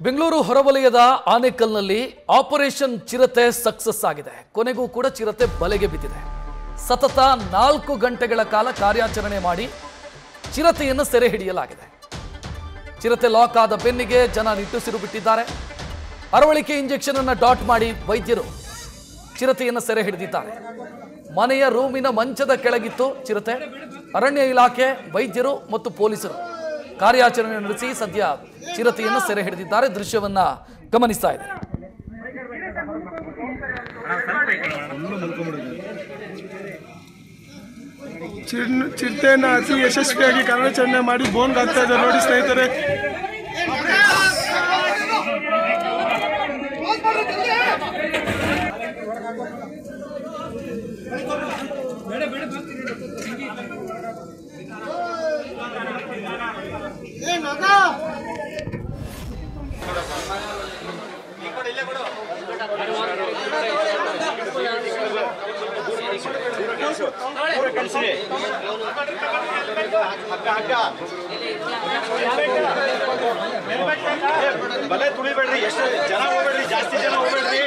ಬೆಂಗಳೂರು ಹೊರವಲಯದ ಆನೇಕಲ್ನಲ್ಲಿ ಆಪರೇಷನ್ ಚಿರತೆ ಸಕ್ಸಸ್ ಆಗಿದೆ. ಕೊನೆಗೂ ಕೂಡ ಚಿರತೆ ಬಲೆಗೆ ಬಿದ್ದಿದೆ. ಸತತ 4 ಗಂಟೆಗಳ ಕಾಲ ಕಾರ್ಯಾಚರಣೆ ಮಾಡಿ ಚಿರತೆಯನ್ನು ಸೆರೆ ಹಿಡಿಯಲಾಗಿದೆ. ಚಿರತೆ ಲಾಕ್ ಆದ ಬೆನ್ನಿಗೆ ಜನ ನಿಟ್ಟುಸಿರು ಬಿಟ್ಟಿದ್ದಾರೆ. ಅರವಳಿಕೆ ಇಂಜೆಕ್ಷನ್ ಅನ್ನು ಡಾಟ್ ಮಾಡಿ ವೈದ್ಯರು ಚಿರತೆಯನ್ನು ಸೆರೆ ಹಿಡಿದಿದ್ದಾರೆ. ಮನೆಯ ರೂಮಿನ ಮಂಚದ ಕೆಳಗಿತ್ತು ಚಿರತೆ. ಅರಣ್ಯ ಇಲಾಖೆ, ವೈದ್ಯರು ಮತ್ತು ಪೊಲೀಸರು ಕಾರ್ಯಾಚರಣೆ ನಡೆಸಿ ಸದ್ಯ ಚಿರತೆಯನ್ನು ಸೆರೆ ಹಿಡಿದಿದ್ದಾರೆ. ದೃಶ್ಯವನ್ನ ಗಮನಿಸ್ತಾ ಇದೆ. ಚಿರತೆಯನ್ನು ಅತಿ ಯಶಸ್ವಿಯಾಗಿ ಕಾರ್ಯಾಚರಣೆ ಮಾಡಿ ಬೋನ್ಗೆ ಆಗ್ತಾ ಇದೆ ನೋಡಿ ಸ್ನೇಹಿತರೆ. ಬಲೆ ತುಳಿಬೇಡ್ರಿ, ಎಷ್ಟು ಜನ ಹೋಗ್ಬೇಡ್ರಿ, ಜಾಸ್ತಿ ಜನ ಹೋಗ್ಬೇಡ್ರಿ.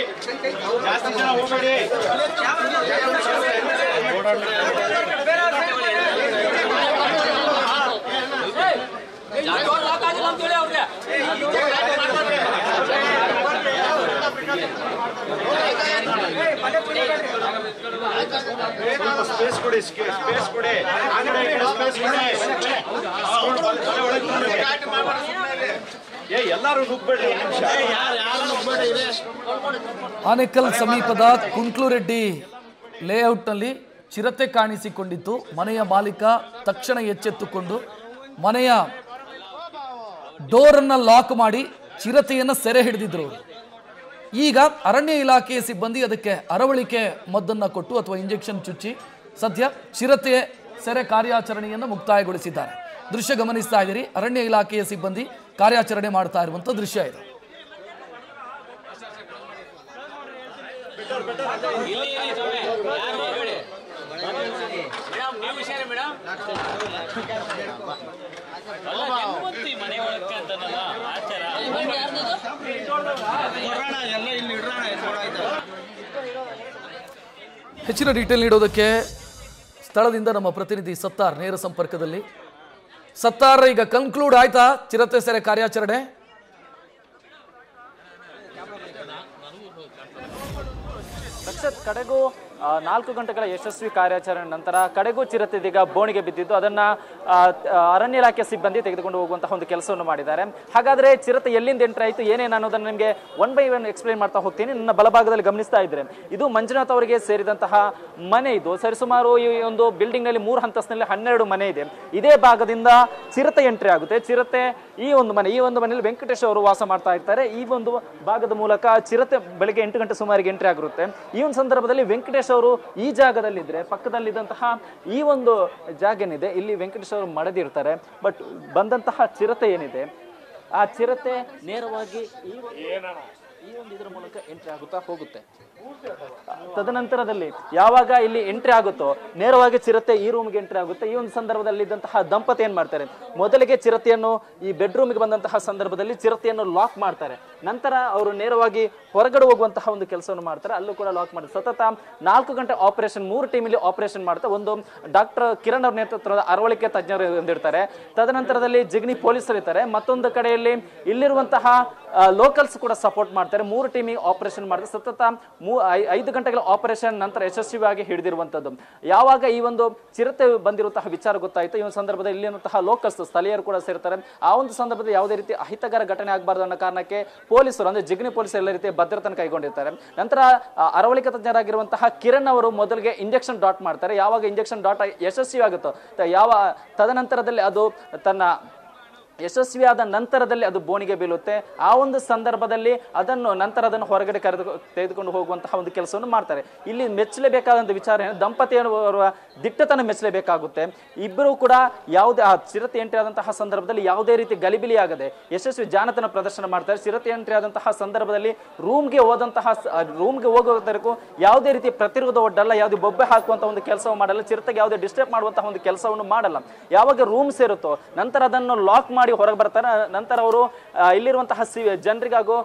ಸ್ಪೇಸ್ ಕೊಡಿ, ಸ್ಪೇಸ್ ಕೊಡಿ. ಎಲ್ಲರೂ ನುಗ್ಬೇಡ್ರಿ. ಆನೇಕಲ್ ಸಮೀಪದ ಕುಂಕ್ಲುರೆಡ್ಡಿ ಲೇಔಟ್ನಲ್ಲಿ ಚಿರತೆ ಕಾಣಿಸಿಕೊಂಡಿತ್ತು. ಮನೆಯ ಮಾಲೀಕ ತಕ್ಷಣ ಎಚ್ಚೆತ್ತುಕೊಂಡು ಮನೆಯ ಡೋರನ್ನು ಲಾಕ್ ಮಾಡಿ ಚಿರತೆಯನ್ನು ಸೆರೆ ಹಿಡಿದಿದ್ರು. ಈಗ ಅರಣ್ಯ ಇಲಾಖೆಯ ಸಿಬ್ಬಂದಿ ಅದಕ್ಕೆ ಅರವಳಿಕೆ ಮದ್ದನ್ನು ಕೊಟ್ಟು ಅಥವಾ ಇಂಜೆಕ್ಷನ್ ಚುಚ್ಚಿ ಸದ್ಯ ಚಿರತೆ ಸೆರೆ ಕಾರ್ಯಾಚರಣೆಯನ್ನು ಮುಕ್ತಾಯಗೊಳಿಸಿದ್ದಾರೆ. ದೃಶ್ಯ ಗಮನಿಸ್ತಾ ಇದ್ದೀರಿ. ಅರಣ್ಯ ಇಲಾಖೆಯ ಸಿಬ್ಬಂದಿ ಕಾರ್ಯಾಚರಣೆ ಮಾಡ್ತಾ ಇರುವಂಥ ದೃಶ್ಯ ಇದು. ಹೆಚ್ಚಿನ ಡೀಟೇಲ್ ನೀಡೋದಕ್ಕೆ ಸ್ಥಳದಿಂದ ನಮ್ಮ ಪ್ರತಿನಿಧಿ ಸತ್ತಾರ್ ನೇರ ಸಂಪರ್ಕದಲ್ಲಿ. ಸತ್ತಾರ್, ಈಗ ಕನ್ಕ್ಲೂಡ್ ಆಯ್ತಾ ಚಿರತೆ ಸೆರೆ ಕಾರ್ಯಾಚರಣೆ? ಕಡೆಗೂ 4 ಗಂಟೆಗಳ ಯಶಸ್ವಿ ಕಾರ್ಯಾಚರಣೆ ನಂತರ ಕಡೆಗೂ ಚಿರತೆ ಇದೀಗ ಬೋಣಿಗೆ ಬಿದ್ದಿದ್ದು ಅದನ್ನ ಅರಣ್ಯ ಇಲಾಖೆ ಸಿಬ್ಬಂದಿ ತೆಗೆದುಕೊಂಡು ಹೋಗುವಂತಹ ಒಂದು ಕೆಲಸವನ್ನು ಮಾಡಿದ್ದಾರೆ. ಹಾಗಾದ್ರೆ ಚಿರತೆ ಎಲ್ಲಿಂದ ಎಂಟ್ರಿ ಆಯಿತು, ಏನೇನು ಅನ್ನೋದನ್ನ ನಿಮಗೆ 1 by 1 ಎಕ್ಸ್ಪ್ಲೈನ್ ಮಾಡ್ತಾ ಹೋಗ್ತೀನಿ. ನನ್ನ ಬಲಭಾಗದಲ್ಲಿ ಗಮನಿಸ್ತಾ ಇದ್ರೆ ಇದು ಮಂಜುನಾಥ್ ಅವರಿಗೆ ಸೇರಿದಂತಹ ಮನೆ. ಇದು ಸರಿಸುಮಾರು ಈ ಒಂದು ಬಿಲ್ಡಿಂಗ್ ನಲ್ಲಿ 3 ಹಂತಸ್ನಲ್ಲಿ 12 ಮನೆ ಇದೆ. ಇದೇ ಭಾಗದಿಂದ ಚಿರತೆ ಎಂಟ್ರಿ ಆಗುತ್ತೆ. ಚಿರತೆ ಈ ಒಂದು ಮನೆಯಲ್ಲಿ ವೆಂಕಟೇಶ್ ಅವರು ವಾಸ ಮಾಡ್ತಾ ಇರ್ತಾರೆ. ಈ ಒಂದು ಭಾಗದ ಮೂಲಕ ಚಿರತೆ ಬೆಳಗ್ಗೆ 8 ಗಂಟೆ ಸುಮಾರಿಗೆ ಎಂಟ್ರಿ ಆಗಿರುತ್ತೆ. ಈ ಒಂದು ಸಂದರ್ಭದಲ್ಲಿ ವೆಂಕಟೇಶ್ ಅವರು ಈ ಜಾಗದಲ್ಲಿದ್ರೆ ಪಕ್ಕದಲ್ಲಿದ್ದಂತಹ ಈ ಒಂದು ಜಾಗ ಏನಿದೆ ಇಲ್ಲಿ ವೆಂಕಟೇಶ್ ಅವರು ಮಡದಿರ್ತಾರೆ. ಬಟ್ ಬಂದಂತಹ ಚಿರತೆ ಏನಿದೆ ಆ ಚಿರತೆ ನೇರವಾಗಿ ಈ ಒಂದು ಇದರ ಮೂಲಕ ಎಂಟ್ರಿ ಆಗುತ್ತಾ ಹೋಗುತ್ತೆ. ತದನಂತರದಲ್ಲಿ ಯಾವಾಗ ಇಲ್ಲಿ ಎಂಟ್ರಿ ಆಗುತ್ತೋ ನೇರವಾಗಿ ಚಿರತೆ ಈ ರೂಮ್ಗೆ ಎಂಟ್ರಿ ಆಗುತ್ತೆ. ಈ ಒಂದು ಸಂದರ್ಭದಲ್ಲಿ ಇದ್ದಂತಹ ದಂಪತಿ ಏನ್ ಮಾಡ್ತಾರೆ, ಮೊದಲಿಗೆ ಚಿರತೆಯನ್ನು ಈ ಬೆಡ್ರೂಮ್ಗೆ ಬಂದಂತಹ ಸಂದರ್ಭದಲ್ಲಿ ಚಿರತೆಯನ್ನು ಲಾಕ್ ಮಾಡ್ತಾರೆ. ನಂತರ ಅವರು ನೇರವಾಗಿ ಹೊರಗಡೆ ಹೋಗುವಂತಹ ಒಂದು ಕೆಲಸವನ್ನು ಮಾಡ್ತಾರೆ. ಅಲ್ಲೂ ಕೂಡ ಲಾಕ್ ಮಾಡ್ತಾರೆ. ಸತತ 4 ಗಂಟೆ ಆಪರೇಷನ್, 3 ಟೀಮಲ್ಲಿ ಆಪರೇಷನ್ ಮಾಡ್ತಾರೆ. ಒಂದು ಡಾಕ್ಟರ್ ಕಿರಣ್ ಅವ್ರ ನೇತೃತ್ವದ ಅರವಳಿಕೆ ತಜ್ಞರು ಹೊಂದಿರ್ತಾರೆ. ತದನಂತರದಲ್ಲಿ ಜಿಗ್ನಿ ಪೊಲೀಸರು ಇರ್ತಾರೆ. ಮತ್ತೊಂದು ಕಡೆಯಲ್ಲಿ ಇಲ್ಲಿರುವಂತಹ ಲೋಕಲ್ಸ್ ಕೂಡ ಸಪೋರ್ಟ್ ಮಾಡ್ತಾರೆ. 3 ಟೀಮಿಗೆ ಆಪರೇಷನ್ ಮಾಡ್ತಾರೆ. ಸತತ 5 ಗಂಟೆಗಳ ಆಪರೇಷನ್ ನಂತರ ಯಶಸ್ವಿಯಾಗಿ ಹಿಡಿದಿರುವಂತದ್ದು. ಯಾವಾಗ ಈ ಒಂದು ಚಿರತೆ ಬಂದಿರುವಂತಹ ವಿಚಾರ ಗೊತ್ತಾಯಿತು, ಈ ಒಂದು ಸಂದರ್ಭದಲ್ಲಿ ಇಲ್ಲಿರುವಂತಹ ಲೋಕಲ್ಸ್ ಸ್ಥಳೀಯರು ಕೂಡ ಸೇರ್ತಾರೆ. ಆ ಒಂದು ಸಂದರ್ಭದಲ್ಲಿ ಯಾವುದೇ ರೀತಿ ಅಹಿತಕರ ಘಟನೆ ಆಗಬಾರ್ದು ಅನ್ನೋ ಕಾರಣಕ್ಕೆ ಪೊಲೀಸರು ಅಂದ್ರೆ ಜಿಗ್ನಿ ಪೊಲೀಸರು ಎಲ್ಲ ರೀತಿಯ ಭದ್ರತೆ ಕೈಗೊಂಡಿರ್ತಾರೆ. ನಂತರ ಅರವಳಿಕೆ ತಜ್ಞರಾಗಿರುವಂತಹ ಕಿರಣ್ ಅವರು ಮೊದಲಿಗೆ ಇಂಜೆಕ್ಷನ್ ಡಾಟ್ ಮಾಡ್ತಾರೆ. ಯಾವಾಗ ಇಂಜೆಕ್ಷನ್ ಡಾಟ್ ಯಶಸ್ವಿಯಾಗುತ್ತೋ ತದನಂತರದಲ್ಲಿ ಅದು ತನ್ನ ಯಶಸ್ವಿಯಾದ ನಂತರದಲ್ಲಿ ಅದು ಬೋಣಿಗೆ ಬೀಳುತ್ತೆ. ಆ ಒಂದು ಸಂದರ್ಭದಲ್ಲಿ ಅದನ್ನು ಹೊರಗಡೆ ತೆಗೆದುಕೊಂಡು ಹೋಗುವಂತಹ ಒಂದು ಕೆಲಸವನ್ನು ಮಾಡ್ತಾರೆ. ಇಲ್ಲಿ ಮೆಚ್ಚಲೇಬೇಕಾದಂಥ ವಿಚಾರ ಏನು, ದಂಪತಿಯವರ ದಿಟ್ಟತನ ಮೆಚ್ಚಲೇಬೇಕಾಗುತ್ತೆ. ಇಬ್ಬರು ಕೂಡ ಯಾವುದೇ ಆ ಚಿರತೆ ಎಂಟ್ರಿ ಆದಂತಹ ಸಂದರ್ಭದಲ್ಲಿ ಯಾವುದೇ ರೀತಿ ಗಲಿಬಿಲಿ ಆಗದೆ ಯಶಸ್ವಿ ಜಾನತನ ಪ್ರದರ್ಶನ ಮಾಡ್ತಾರೆ. ಚಿರತೆ ಎಂಟ್ರಿ ಆದಂತಹ ಸಂದರ್ಭದಲ್ಲಿ ರೂಮ್ಗೆ ಹೋಗೋದಕ್ಕೂ ಯಾವುದೇ ರೀತಿ ಪ್ರತಿರೋಧ ಒಡ್ಡಲ್ಲ, ಯಾವುದೇ ಬೊಬ್ಬೆ ಹಾಕುವಂತ ಒಂದು ಕೆಲಸವನ್ನು ಮಾಡಲ್ಲ, ಚಿರತೆಗೆ ಯಾವುದೇ ಡಿಸ್ಟರ್ಬ್ ಮಾಡುವಂತಹ ಒಂದು ಕೆಲಸವನ್ನು ಮಾಡಲ್ಲ. ಯಾವಾಗ ರೂಮ್ ಸೇರುತ್ತೋ ನಂತರ ಅದನ್ನು ಲಾಕ್ ಮಾಡಿ ಮಾಡಿ ಹೊರಗೆ ಬರ್ತಾರೆ. ನಂತರ ಅವರು ಇಲ್ಲಿರುವಂತಹ ಜನರಿಗಾಗೂ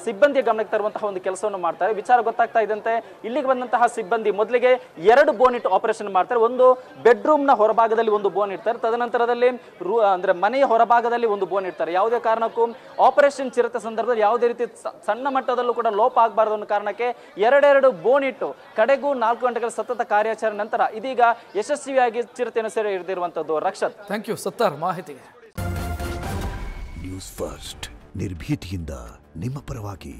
ಸಿಬ್ಬಂದಿಯ ಗಮನಕ್ಕೆ ತರುವಂತಹ ಒಂದು ಕೆಲಸವನ್ನು ಮಾಡ್ತಾರೆ. ವಿಚಾರ ಗೊತ್ತಾಗ್ತಾ ಇದ್ದಂತೆ ಇಲ್ಲಿಗೆ ಬಂದಂತಹ ಸಿಬ್ಬಂದಿ ಮೊದಲಿಗೆ 2 ಬೋನ್ ಇಟ್ಟು ಆಪರೇಷನ್ ಮಾಡ್ತಾರೆ. ಒಂದು ಬೆಡ್ರೂಮ್ ನ ಹೊರಭಾಗದಲ್ಲಿ ಒಂದು ಬೋನ್ ಇಡ್ತಾರೆ, ತದನಂತರದಲ್ಲಿ ಅಂದ್ರೆ ಮನೆಯ ಹೊರಭಾಗದಲ್ಲಿ ಒಂದು ಬೋನ್ ಇಡ್ತಾರೆ. ಯಾವುದೇ ಕಾರಣಕ್ಕೂ ಆಪರೇಷನ್ ಚಿರತೆ ಸಂದರ್ಭದಲ್ಲಿ ಯಾವುದೇ ರೀತಿ ಸಣ್ಣ ಮಟ್ಟದಲ್ಲೂ ಕೂಡ ಲೋಪ ಆಗಬಾರದು ಅನ್ನೋ ಕಾರಣಕ್ಕೆ 2 ಬೋನ್ ಇಟ್ಟು ಕಡೆಗೂ 4 ಗಂಟೆಗಳ ಸತತ ಕಾರ್ಯಾಚರಣೆ ನಂತರ ಇದೀಗ ಯಶಸ್ವಿಯಾಗಿ ಚಿರತೆಯನ್ನು ಸೆರೆ ಹಿಡಿದಿರುವಂತದ್ದು. ರಕ್ಷತ್, ಥ್ಯಾಂಕ್ ಯು ಸತ್ತಾರ್ ಮಾಹಿತಿಗೆ. ನ್ಯೂಸ್ ಫಸ್ಟ್ ನಿರ್ಭೀತಿಯಿಂದ ನಿಮ್ಮ ಪರವಾಗಿ.